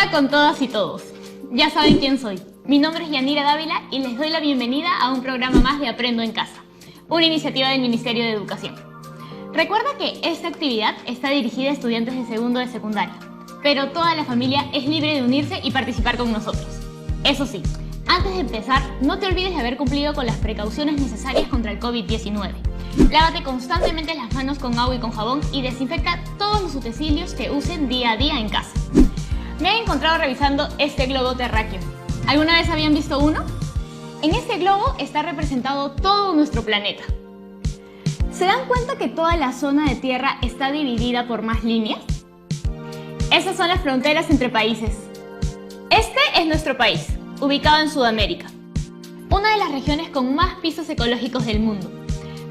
Hola con todas y todos. Ya saben quién soy. Mi nombre es Yanira Dávila y les doy la bienvenida a un programa más de Aprendo en Casa, una iniciativa del Ministerio de Educación. Recuerda que esta actividad está dirigida a estudiantes de segundo de secundaria, pero toda la familia es libre de unirse y participar con nosotros. Eso sí, antes de empezar, no te olvides de haber cumplido con las precauciones necesarias contra el COVID-19. Lávate constantemente las manos con agua y con jabón y desinfecta todos los utensilios que usen día a día en casa. Me he encontrado revisando este globo terráqueo. ¿Alguna vez habían visto uno? En este globo está representado todo nuestro planeta. ¿Se dan cuenta que toda la zona de tierra está dividida por más líneas? Esas son las fronteras entre países. Este es nuestro país, ubicado en Sudamérica, una de las regiones con más pisos ecológicos del mundo.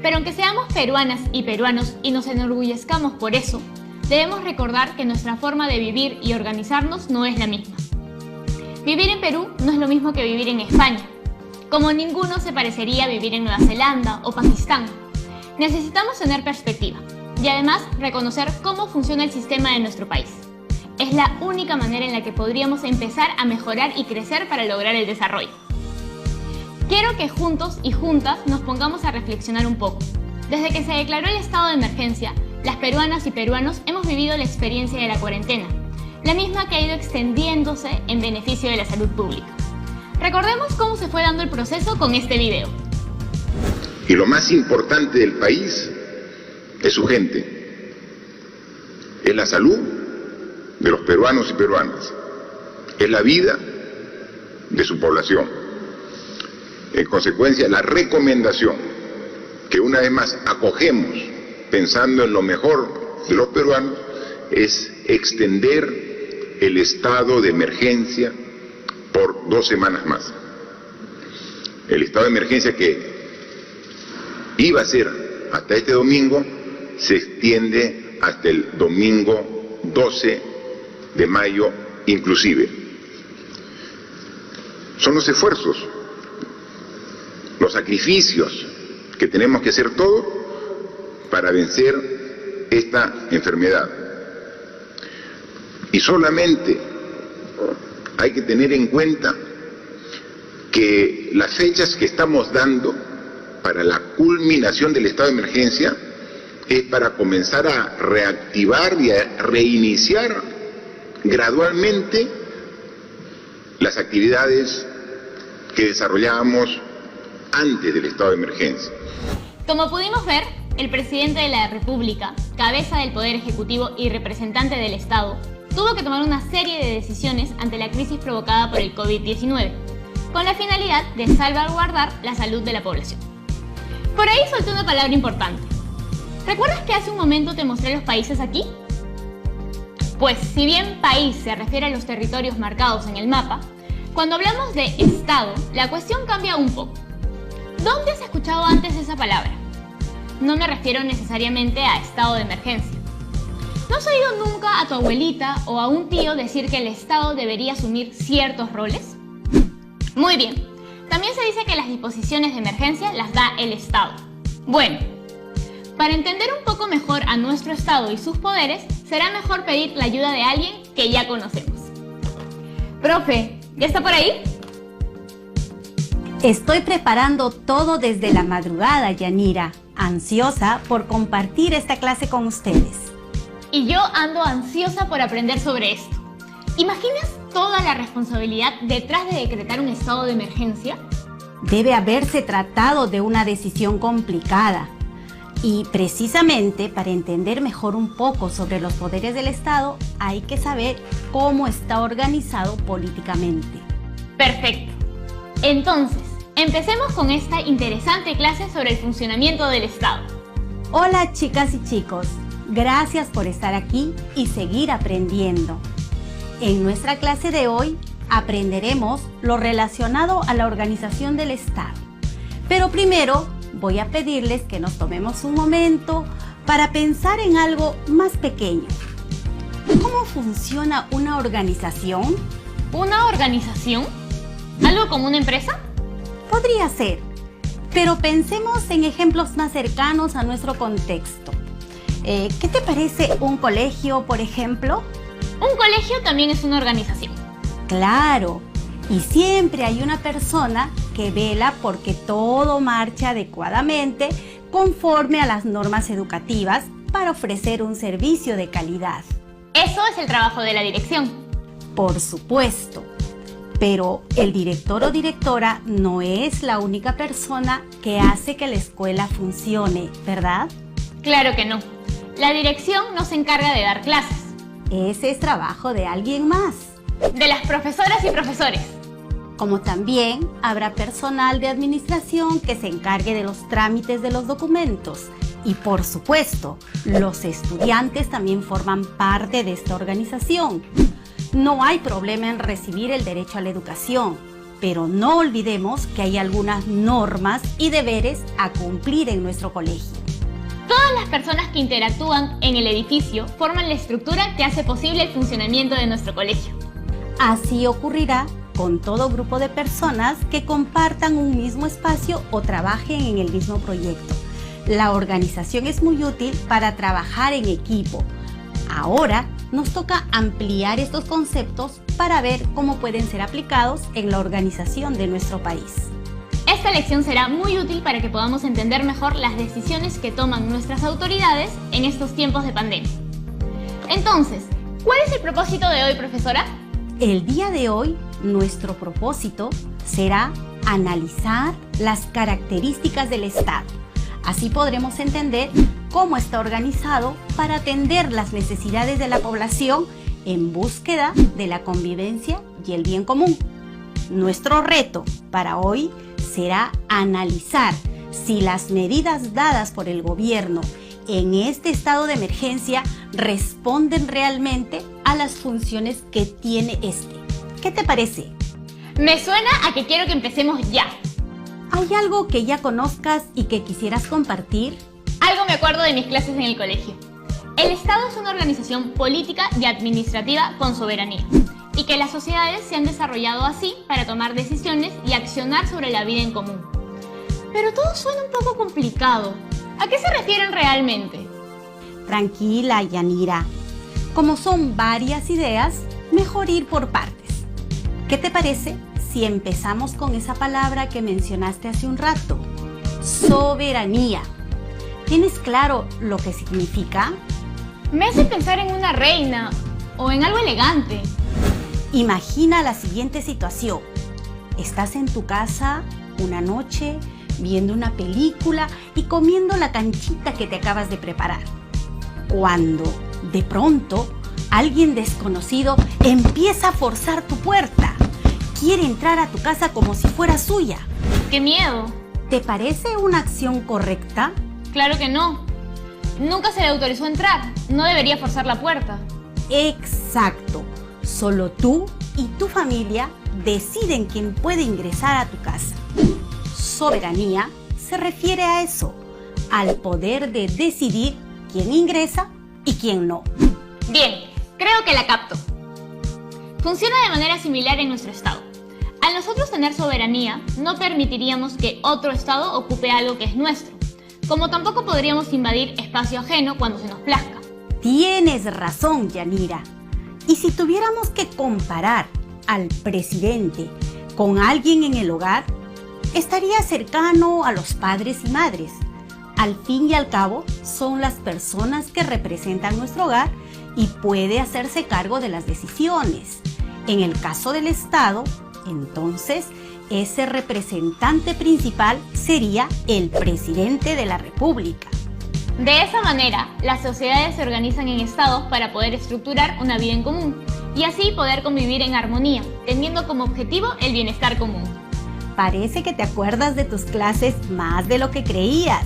Pero aunque seamos peruanas y peruanos y nos enorgullezcamos por eso, debemos recordar que nuestra forma de vivir y organizarnos no es la misma. Vivir en Perú no es lo mismo que vivir en España, como ninguno se parecería a vivir en Nueva Zelanda o Pakistán. Necesitamos tener perspectiva y además reconocer cómo funciona el sistema de nuestro país. Es la única manera en la que podríamos empezar a mejorar y crecer para lograr el desarrollo. Quiero que juntos y juntas nos pongamos a reflexionar un poco. Desde que se declaró el estado de emergencia, las peruanas y peruanos hemos vivido la experiencia de la cuarentena, la misma que ha ido extendiéndose en beneficio de la salud pública. Recordemos cómo se fue dando el proceso con este video. Y lo más importante del país es su gente, es la salud de los peruanos y peruanas, es la vida de su población. En consecuencia, la recomendación que una vez más acogemos pensando en lo mejor de los peruanos es extender el estado de emergencia por 2 semanas más. El estado de emergencia que iba a ser hasta este domingo se extiende hasta el domingo 12 de mayo inclusive. Son los esfuerzos, los sacrificios que tenemos que hacer todos para vencer esta enfermedad. Y solamente hay que tener en cuenta que las fechas que estamos dando para la culminación del estado de emergencia es para comenzar a reactivar y a reiniciar gradualmente las actividades que desarrollábamos antes del estado de emergencia. Como pudimos ver, el presidente de la República, cabeza del Poder Ejecutivo y representante del Estado, tuvo que tomar una serie de decisiones ante la crisis provocada por el COVID-19, con la finalidad de salvaguardar la salud de la población. Por ahí solté una palabra importante. ¿Recuerdas que hace un momento te mostré los países aquí? Pues si bien país se refiere a los territorios marcados en el mapa, cuando hablamos de Estado, la cuestión cambia un poco. ¿Dónde has escuchado antes esa palabra? No me refiero necesariamente a estado de emergencia. ¿No has oído nunca a tu abuelita o a un tío decir que el Estado debería asumir ciertos roles? Muy bien. También se dice que las disposiciones de emergencia las da el Estado. Bueno, para entender un poco mejor a nuestro Estado y sus poderes, será mejor pedir la ayuda de alguien que ya conocemos. Profe, ¿ya está por ahí? Estoy preparando todo desde la madrugada, Yanira, ansiosa por compartir esta clase con ustedes. Y yo ando ansiosa por aprender sobre esto. ¿Imaginas toda la responsabilidad detrás de decretar un estado de emergencia? Debe haberse tratado de una decisión complicada. Y precisamente para entender mejor un poco sobre los poderes del Estado, hay que saber cómo está organizado políticamente. Perfecto. Entonces, empecemos con esta interesante clase sobre el funcionamiento del Estado. Hola chicas y chicos, gracias por estar aquí y seguir aprendiendo. En nuestra clase de hoy aprenderemos lo relacionado a la organización del Estado. Pero primero voy a pedirles que nos tomemos un momento para pensar en algo más pequeño. ¿Cómo funciona una organización? ¿Una organización? ¿Algo como una empresa? Podría ser, pero pensemos en ejemplos más cercanos a nuestro contexto. ¿Qué te parece un colegio, por ejemplo? Un colegio también es una organización. Claro, y siempre hay una persona que vela porque todo marche adecuadamente conforme a las normas educativas para ofrecer un servicio de calidad. Eso es el trabajo de la dirección. Por supuesto, pero el director o directora no es la única persona que hace que la escuela funcione, ¿verdad? Claro que no. La dirección no se encarga de dar clases. Ese es trabajo de alguien más. De las profesoras y profesores. Como también habrá personal de administración que se encargue de los trámites de los documentos. Y por supuesto, los estudiantes también forman parte de esta organización. No hay problema en recibir el derecho a la educación, pero no olvidemos que hay algunas normas y deberes a cumplir en nuestro colegio. Todas las personas que interactúan en el edificio forman la estructura que hace posible el funcionamiento de nuestro colegio. Así ocurrirá con todo grupo de personas que compartan un mismo espacio o trabajen en el mismo proyecto. La organización es muy útil para trabajar en equipo. Ahora nos toca ampliar estos conceptos para ver cómo pueden ser aplicados en la organización de nuestro país. Esta lección será muy útil para que podamos entender mejor las decisiones que toman nuestras autoridades en estos tiempos de pandemia. Entonces, ¿cuál es el propósito de hoy, profesora? El día de hoy, nuestro propósito será analizar las características del Estado. Así podremos entender cómo está organizado para atender las necesidades de la población en búsqueda de la convivencia y el bien común. Nuestro reto para hoy será analizar si las medidas dadas por el gobierno en este estado de emergencia responden realmente a las funciones que tiene este. ¿Qué te parece? Me suena a que quiero que empecemos ya. ¿Hay algo que ya conozcas y que quisieras compartir? Algo me acuerdo de mis clases en el colegio. El Estado es una organización política y administrativa con soberanía, y que las sociedades se han desarrollado así para tomar decisiones y accionar sobre la vida en común. Pero todo suena un poco complicado. ¿A qué se refieren realmente? Tranquila, Yanira. Como son varias ideas, mejor ir por partes. ¿Qué te parece si empezamos con esa palabra que mencionaste hace un rato? Soberanía. ¿Tienes claro lo que significa? Me hace pensar en una reina o en algo elegante. Imagina la siguiente situación. Estás en tu casa una noche viendo una película y comiendo la canchita que te acabas de preparar. Cuando, de pronto, alguien desconocido empieza a forzar tu puerta. Quiere entrar a tu casa como si fuera suya. ¡Qué miedo! ¿Te parece una acción correcta? Claro que no. Nunca se le autorizó entrar. No debería forzar la puerta. Exacto. Solo tú y tu familia deciden quién puede ingresar a tu casa. Soberanía se refiere a eso, al poder de decidir quién ingresa y quién no. Bien, creo que la capto. Funciona de manera similar en nuestro estado. Al nosotros tener soberanía, no permitiríamos que otro estado ocupe algo que es nuestro, como tampoco podríamos invadir espacio ajeno cuando se nos plazca. Tienes razón, Yanira. Y si tuviéramos que comparar al presidente con alguien en el hogar, estaría cercano a los padres y madres. Al fin y al cabo, son las personas que representan nuestro hogar y puede hacerse cargo de las decisiones. En el caso del Estado, entonces, ese representante principal sería el presidente de la República. De esa manera, las sociedades se organizan en estados para poder estructurar una vida en común y así poder convivir en armonía, teniendo como objetivo el bienestar común. Parece que te acuerdas de tus clases más de lo que creías.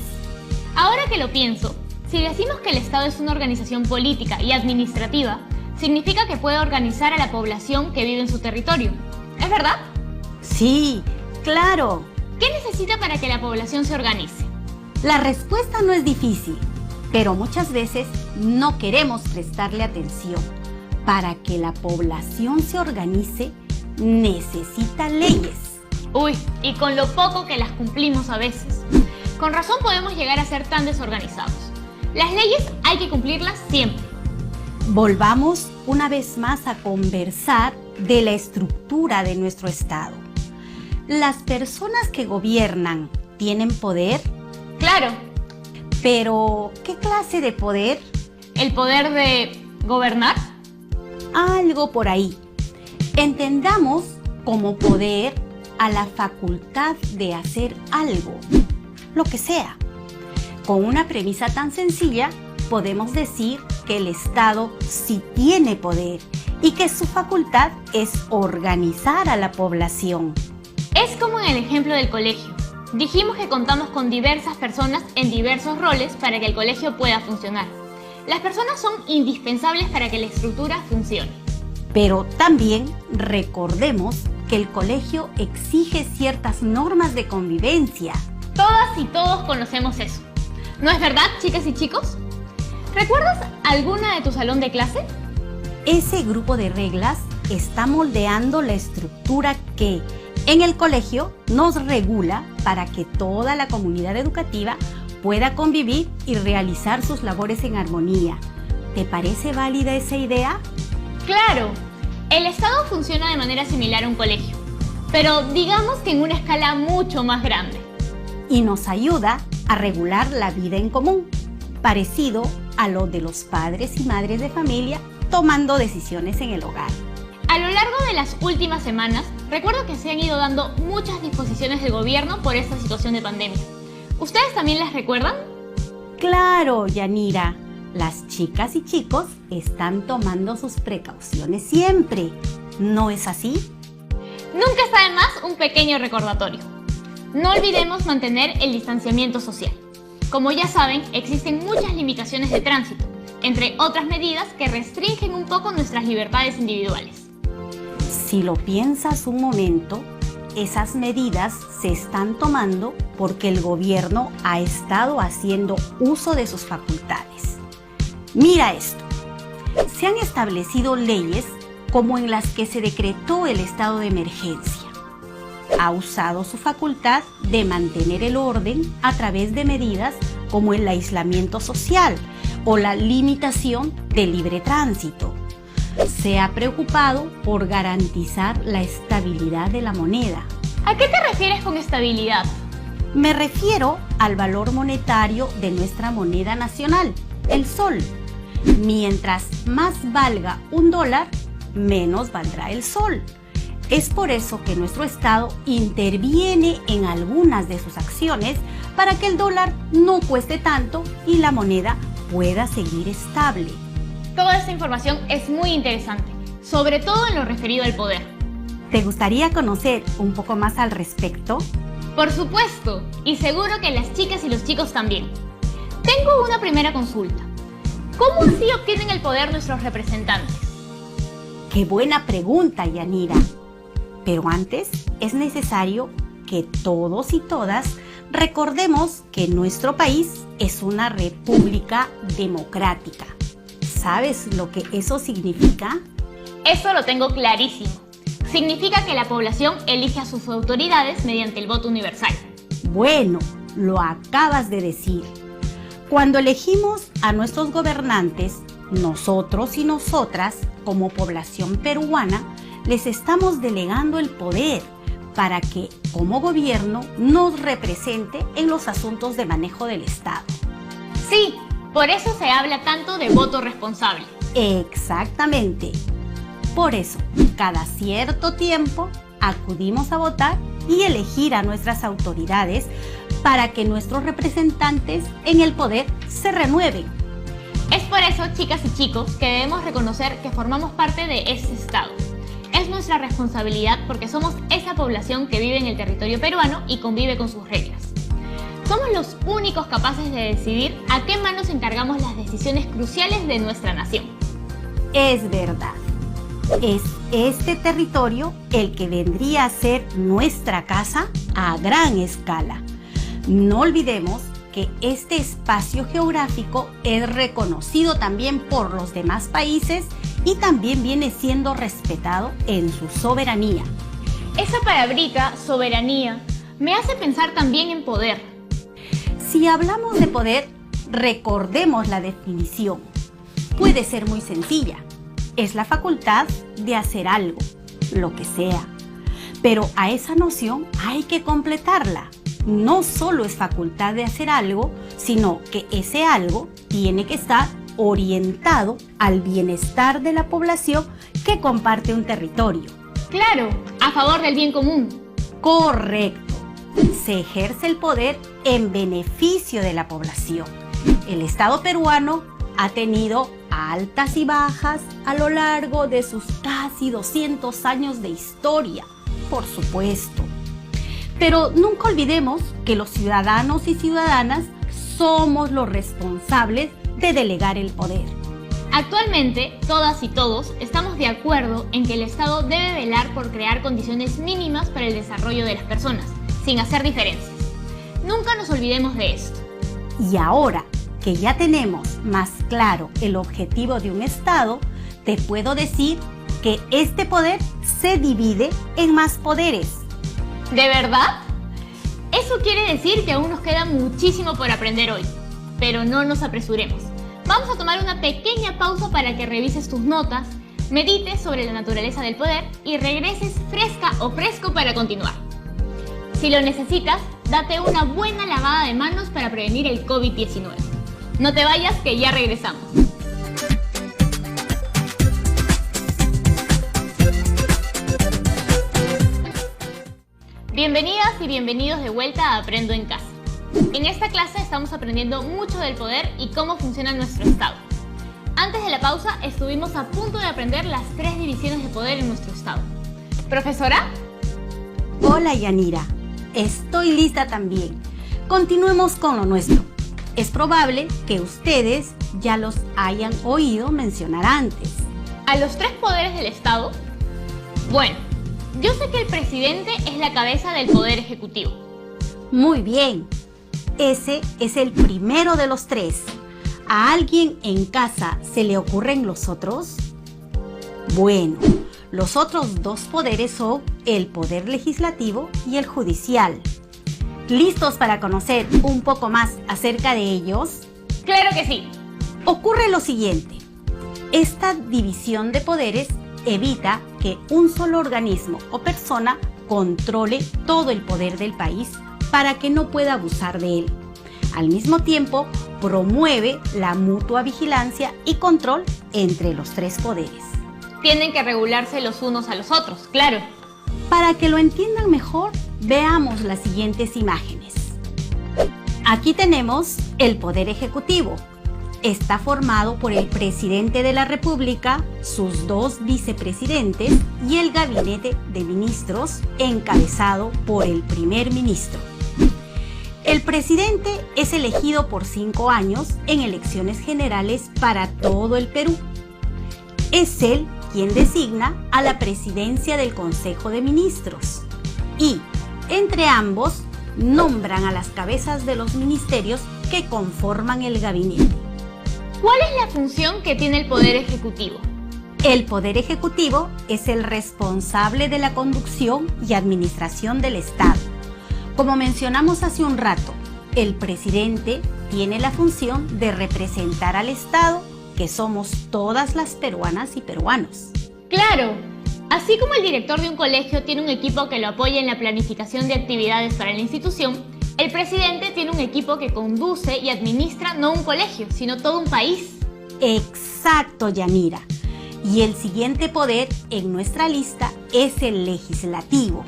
Ahora que lo pienso, si decimos que el Estado es una organización política y administrativa, significa que puede organizar a la población que vive en su territorio. ¿Es verdad? Sí, claro. ¿Qué necesita para que la población se organice? La respuesta no es difícil, pero muchas veces no queremos prestarle atención. Para que la población se organice, necesita leyes. Uy, y con lo poco que las cumplimos a veces. Con razón podemos llegar a ser tan desorganizados. Las leyes hay que cumplirlas siempre. Volvamos una vez más a conversar de la estructura de nuestro Estado. ¿Las personas que gobiernan tienen poder? Claro, Pero, ¿qué clase de poder? el poder de gobernar. Algo por ahí. Entendamos como poder a la facultad de hacer algo, lo que sea. Con una premisa tan sencilla, podemos decir que el Estado sí tiene poder y que su facultad es organizar a la población. Es como en el ejemplo del colegio. Dijimos que contamos con diversas personas en diversos roles para que el colegio pueda funcionar. Las personas son indispensables para que la estructura funcione. Pero también recordemos que el colegio exige ciertas normas de convivencia. Todas y todos conocemos eso. ¿No es verdad, chicas y chicos? ¿Recuerdas alguna de tu salón de clase? Ese grupo de reglas está moldeando la estructura que en el colegio nos regula para que toda la comunidad educativa pueda convivir y realizar sus labores en armonía. ¿Te parece válida esa idea? Claro, el Estado funciona de manera similar a un colegio, pero digamos que en una escala mucho más grande. Y nos ayuda a regular la vida en común, parecido a lo de los padres y madres de familia tomando decisiones en el hogar. A lo largo de las últimas semanas, recuerdo que se han ido dando muchas disposiciones del gobierno por esta situación de pandemia. ¿Ustedes también las recuerdan? Claro, Yanira, las chicas y chicos están tomando sus precauciones siempre. ¿No es así? Nunca está de más un pequeño recordatorio. No olvidemos mantener el distanciamiento social. Como ya saben, existen muchas limitaciones de tránsito, entre otras medidas que restringen un poco nuestras libertades individuales. Si lo piensas un momento, esas medidas se están tomando porque el gobierno ha estado haciendo uso de sus facultades. Mira esto. Se han establecido leyes como en las que se decretó el estado de emergencia. Ha usado su facultad de mantener el orden a través de medidas como el aislamiento social o la limitación del libre tránsito. Se ha preocupado por garantizar la estabilidad de la moneda. ¿A qué te refieres con estabilidad? Me refiero al valor monetario de nuestra moneda nacional, el sol. Mientras más valga un dólar, menos valdrá el sol. Es por eso que nuestro Estado interviene en algunas de sus acciones para que el dólar no cueste tanto y la moneda pueda seguir estable. Toda esta información es muy interesante, sobre todo en lo referido al poder. ¿Te gustaría conocer un poco más al respecto? Por supuesto, y seguro que las chicas y los chicos también. Tengo una primera consulta. ¿Cómo así obtienen el poder nuestros representantes? ¡Qué buena pregunta, Yanira! Pero antes es necesario que todos y todas recordemos que nuestro país es una república democrática. ¿Sabes lo que eso significa? Eso lo tengo clarísimo. Significa que la población elige a sus autoridades mediante el voto universal. Bueno, lo acabas de decir. Cuando elegimos a nuestros gobernantes, nosotros y nosotras, como población peruana, les estamos delegando el poder para que, como gobierno, nos represente en los asuntos de manejo del Estado. Sí, por eso se habla tanto de voto responsable. Exactamente. Por eso, cada cierto tiempo, acudimos a votar y elegir a nuestras autoridades para que nuestros representantes en el poder se renueven. Es por eso, chicas y chicos, que debemos reconocer que formamos parte de este Estado. Es nuestra responsabilidad porque somos esa población que vive en el territorio peruano y convive con sus reglas. Somos los únicos capaces de decidir a qué manos encargamos las decisiones cruciales de nuestra nación. Es verdad. Es este territorio el que vendría a ser nuestra casa a gran escala. No olvidemos que este espacio geográfico es reconocido también por los demás países y también viene siendo respetado en su soberanía. Esa palabrita, soberanía, me hace pensar también en poder. Si hablamos de poder, recordemos la definición. Puede ser muy sencilla. Es la facultad de hacer algo, lo que sea. Pero a esa noción hay que completarla. No solo es facultad de hacer algo, sino que ese algo tiene que estar orientado al bienestar de la población que comparte un territorio. Claro, a favor del bien común. Correcto. Se ejerce el poder en beneficio de la población. El Estado peruano ha tenido altas y bajas a lo largo de sus casi 200 años de historia, por supuesto. Pero nunca olvidemos que los ciudadanos y ciudadanas somos los responsables de delegar el poder. Actualmente, todas y todos estamos de acuerdo en que el Estado debe velar por crear condiciones mínimas para el desarrollo de las personas, sin hacer diferencias. Nunca nos olvidemos de esto. Y ahora que ya tenemos más claro el objetivo de un Estado, te puedo decir que este poder se divide en más poderes. ¿De verdad? Eso quiere decir que aún nos queda muchísimo por aprender hoy, pero no nos apresuremos. Vamos a tomar una pequeña pausa para que revises tus notas, medites sobre la naturaleza del poder y regreses fresca o fresco para continuar. Si lo necesitas, date una buena lavada de manos para prevenir el COVID-19. No te vayas, que ya regresamos. Bienvenidas y bienvenidos de vuelta a Aprendo en Casa. En esta clase estamos aprendiendo mucho del poder y cómo funciona nuestro Estado. Antes de la pausa estuvimos a punto de aprender las 3 divisiones de poder en nuestro Estado. ¿Profesora? Hola Yanira, estoy lista también. Continuemos con lo nuestro. Es probable que ustedes ya los hayan oído mencionar antes. ¿A los 3 poderes del Estado? Bueno, yo sé que el presidente es la cabeza del poder ejecutivo. Muy bien. Ese es el primero de los 3. ¿A alguien en casa se le ocurren los otros? Bueno, los otros 2 poderes son el poder legislativo y el judicial. ¿Listos para conocer un poco más acerca de ellos? ¡Claro que sí! Ocurre lo siguiente. Esta división de poderes evita que un solo organismo o persona controle todo el poder del país para que no pueda abusar de él. Al mismo tiempo, promueve la mutua vigilancia y control entre los 3 poderes. Tienen que regularse los unos a los otros, claro. Para que lo entiendan mejor, veamos las siguientes imágenes. Aquí tenemos el Poder Ejecutivo. Está formado por el Presidente de la República, sus 2 vicepresidentes y el Gabinete de Ministros, encabezado por el Primer Ministro. El presidente es elegido por 5 años en elecciones generales para todo el Perú. Es él quien designa a la presidencia del Consejo de Ministros y, entre ambos, nombran a las cabezas de los ministerios que conforman el gabinete. ¿Cuál es la función que tiene el Poder Ejecutivo? El Poder Ejecutivo es el responsable de la conducción y administración del Estado. Como mencionamos hace un rato, el presidente tiene la función de representar al Estado, que somos todas las peruanas y peruanos. ¡Claro! Así como el director de un colegio tiene un equipo que lo apoya en la planificación de actividades para la institución, el presidente tiene un equipo que conduce y administra no un colegio, sino todo un país. Exacto, Yanira. Y el siguiente poder en nuestra lista es el legislativo.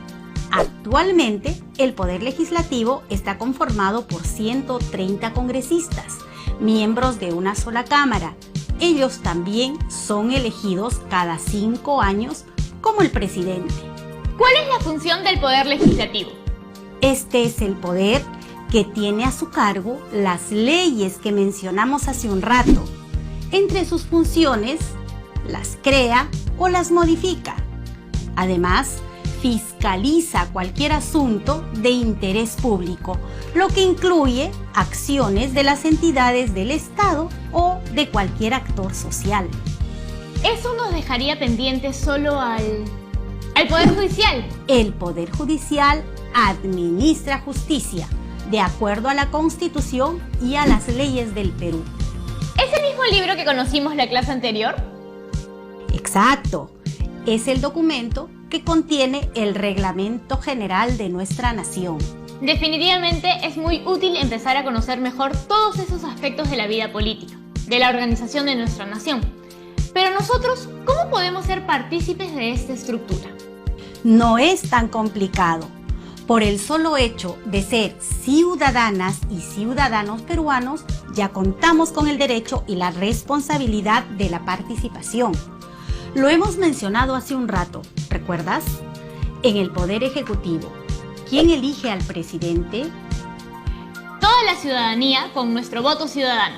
Actualmente, el Poder Legislativo está conformado por 130 congresistas, miembros de una sola Cámara. Ellos también son elegidos cada 5 años como el presidente. ¿Cuál es la función del Poder Legislativo? Este es el poder que tiene a su cargo las leyes que mencionamos hace un rato. Entre sus funciones, las crea o las modifica. Además, fiscaliza cualquier asunto de interés público, lo que incluye acciones de las entidades del Estado o de cualquier actor social. Eso nos dejaría pendientes solo al Poder Judicial. El Poder Judicial administra justicia, de acuerdo a la Constitución y a las leyes del Perú. ¿Es el mismo libro que conocimos la clase anterior? Exacto. Es el documento que contiene el Reglamento General de nuestra nación. Definitivamente es muy útil empezar a conocer mejor todos esos aspectos de la vida política, de la organización de nuestra nación. Pero nosotros, ¿cómo podemos ser partícipes de esta estructura? No es tan complicado. Por el solo hecho de ser ciudadanas y ciudadanos peruanos, ya contamos con el derecho y la responsabilidad de la participación. Lo hemos mencionado hace un rato, ¿recuerdas? En el Poder Ejecutivo, ¿quién elige al presidente? Toda la ciudadanía con nuestro voto ciudadano.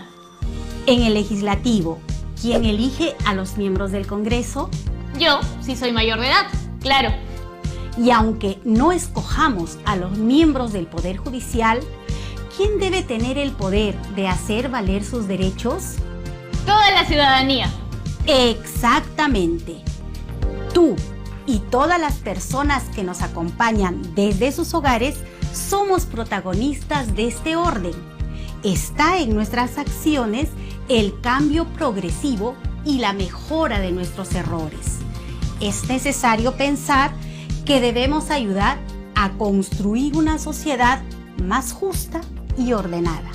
En el Legislativo, ¿quién elige a los miembros del Congreso? Yo, si soy mayor de edad, claro. Y aunque no escojamos a los miembros del Poder Judicial, ¿quién debe tener el poder de hacer valer sus derechos? Toda la ciudadanía. Exactamente. Tú y todas las personas que nos acompañan desde sus hogares somos protagonistas de este orden. Está en nuestras acciones el cambio progresivo y la mejora de nuestros errores. Es necesario pensar que debemos ayudar a construir una sociedad más justa y ordenada.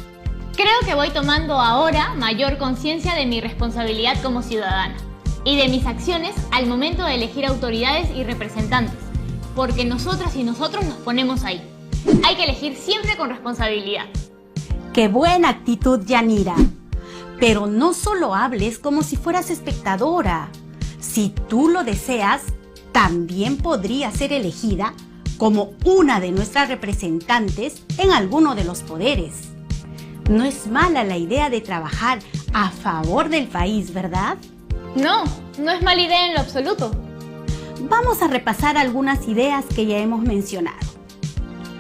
Creo que voy tomando ahora mayor conciencia de mi responsabilidad como ciudadana y de mis acciones al momento de elegir autoridades y representantes, porque nosotras y nosotros nos ponemos ahí. Hay que elegir siempre con responsabilidad. ¡Qué buena actitud, Yanira! Pero no solo hables como si fueras espectadora. Si tú lo deseas, también podría ser elegida como una de nuestras representantes en alguno de los poderes. No es mala la idea de trabajar a favor del país, ¿verdad? No, no es mala idea en lo absoluto. Vamos a repasar algunas ideas que ya hemos mencionado.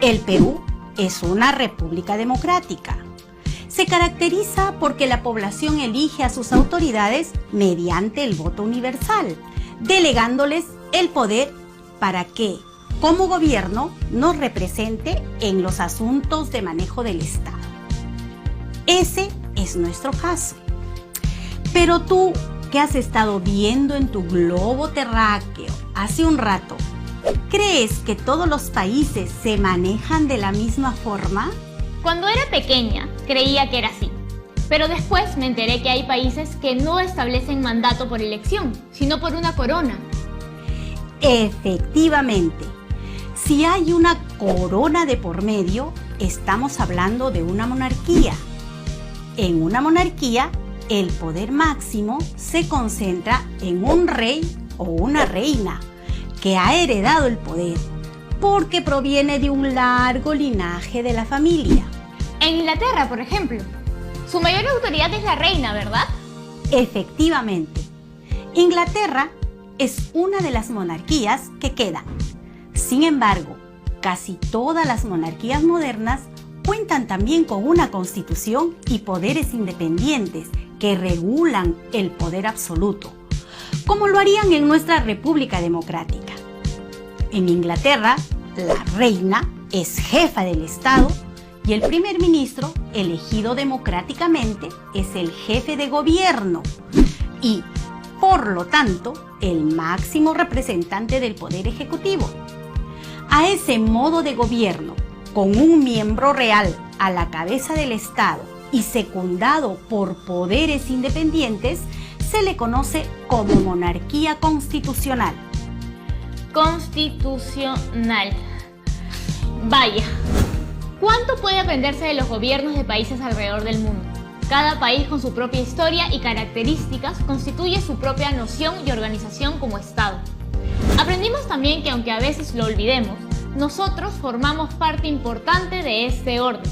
El Perú es una república democrática. Se caracteriza porque la población elige a sus autoridades mediante el voto universal, delegándoles el poder para que, como gobierno, nos represente en los asuntos de manejo del Estado. Ese es nuestro caso. Pero tú, ¿qué has estado viendo en tu globo terráqueo hace un rato? ¿Crees que todos los países se manejan de la misma forma? Cuando era pequeña, creía que era así. Pero después me enteré que hay países que no establecen mandato por elección, sino por una corona. Efectivamente, si hay una corona de por medio, estamos hablando de una monarquía. En una monarquía, el poder máximo se concentra en un rey o una reina que ha heredado el poder porque proviene de un largo linaje de la familia. En Inglaterra, por ejemplo, su mayor autoridad es la reina, ¿verdad? Efectivamente, Inglaterra es una de las monarquías que quedan. Sin embargo, casi todas las monarquías modernas cuentan también con una constitución y poderes independientes que regulan el poder absoluto, como lo harían en nuestra República Democrática. En Inglaterra, la reina es jefa del Estado y el primer ministro, elegido democráticamente, es el jefe de gobierno y, por lo tanto, el máximo representante del poder ejecutivo. A ese modo de gobierno, con un miembro real a la cabeza del Estado y secundado por poderes independientes, se le conoce como monarquía constitucional. Constitucional. Vaya, ¿cuánto puede aprenderse de los gobiernos de países alrededor del mundo? Cada país con su propia historia y características constituye su propia noción y organización como Estado. Aprendimos también que aunque a veces lo olvidemos, nosotros formamos parte importante de este orden,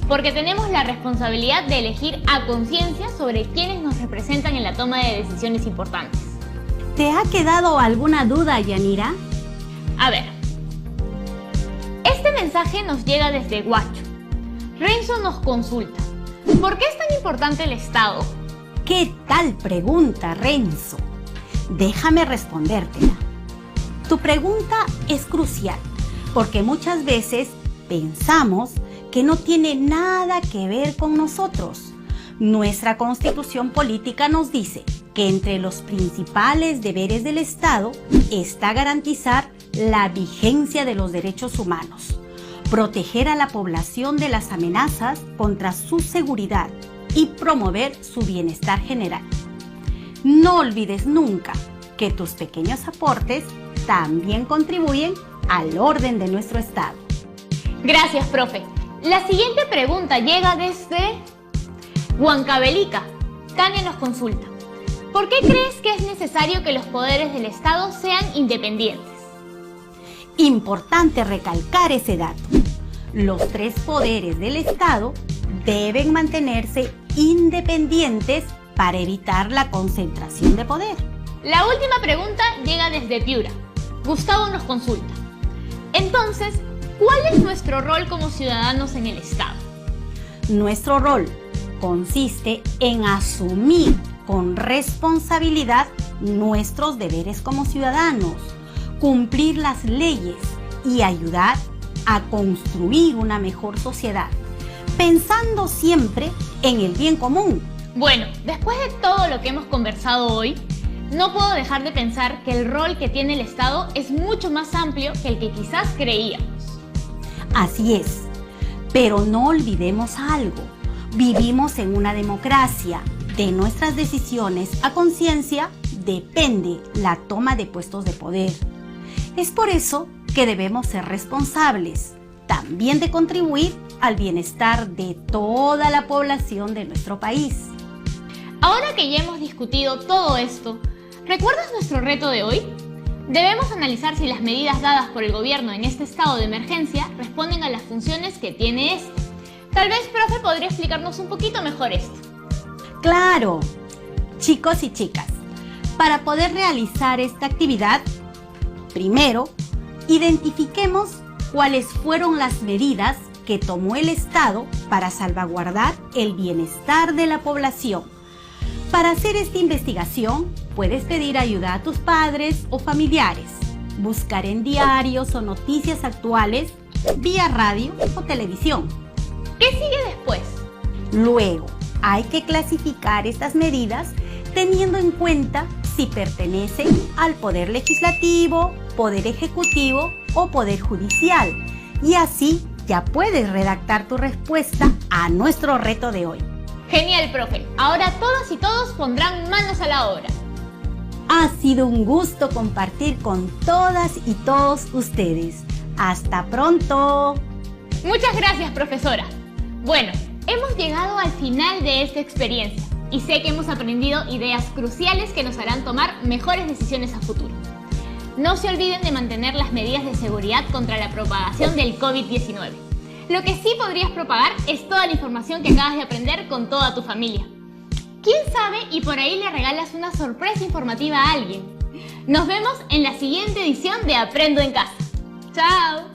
porque tenemos la responsabilidad de elegir a conciencia sobre quienes nos representan en la toma de decisiones importantes. ¿Te ha quedado alguna duda, Yanira? A ver, este mensaje nos llega desde Huacho. Renzo nos consulta: ¿por qué es tan importante el Estado? ¿Qué tal pregunta, Renzo? Déjame respondértela. Tu pregunta es crucial, porque muchas veces pensamos que no tiene nada que ver con nosotros. Nuestra Constitución política nos dice que entre los principales deberes del Estado está garantizar la vigencia de los derechos humanos, proteger a la población de las amenazas contra su seguridad y promover su bienestar general. No olvides nunca que tus pequeños aportes también contribuyen al orden de nuestro Estado. Gracias, profe. La siguiente pregunta llega desde Huancavelica. Tania nos consulta: ¿por qué crees que es necesario que los poderes del Estado sean independientes? Importante recalcar ese dato. Los tres poderes del Estado deben mantenerse independientes para evitar la concentración de poder. La última pregunta llega desde Piura. Gustavo nos consulta: entonces, ¿cuál es nuestro rol como ciudadanos en el Estado? Nuestro rol consiste en asumir con responsabilidad nuestros deberes como ciudadanos, cumplir las leyes y ayudar a construir una mejor sociedad, pensando siempre en el bien común. Bueno, después de todo lo que hemos conversado hoy, no puedo dejar de pensar que el rol que tiene el Estado es mucho más amplio que el que quizás creíamos. Así es, pero no olvidemos algo. Vivimos en una democracia. De nuestras decisiones a conciencia depende la toma de puestos de poder. Es por eso que debemos ser responsables, también de contribuir al bienestar de toda la población de nuestro país. Ahora que ya hemos discutido todo esto, ¿recuerdas nuestro reto de hoy? Debemos analizar si las medidas dadas por el gobierno en este estado de emergencia responden a las funciones que tiene este. Tal vez, profe, podría explicarnos un poquito mejor esto. ¡Claro! Chicos y chicas, para poder realizar esta actividad, primero, identifiquemos cuáles fueron las medidas que tomó el Estado para salvaguardar el bienestar de la población. Para hacer esta investigación, puedes pedir ayuda a tus padres o familiares, buscar en diarios o noticias actuales, vía radio o televisión. ¿Qué sigue después? Luego, hay que clasificar estas medidas teniendo en cuenta si pertenecen al Poder Legislativo, Poder Ejecutivo o Poder Judicial. Y así ya puedes redactar tu respuesta a nuestro reto de hoy. Genial, profe. Ahora todas y todos pondrán manos a la obra. Ha sido un gusto compartir con todas y todos ustedes. ¡Hasta pronto! Muchas gracias, profesora. Bueno, hemos llegado al final de esta experiencia y sé que hemos aprendido ideas cruciales que nos harán tomar mejores decisiones a futuro. No se olviden de mantener las medidas de seguridad contra la propagación del COVID-19. Lo que sí podrías propagar es toda la información que acabas de aprender con toda tu familia. ¿Quién sabe y por ahí le regalas una sorpresa informativa a alguien? Nos vemos en la siguiente edición de Aprendo en Casa. ¡Chao!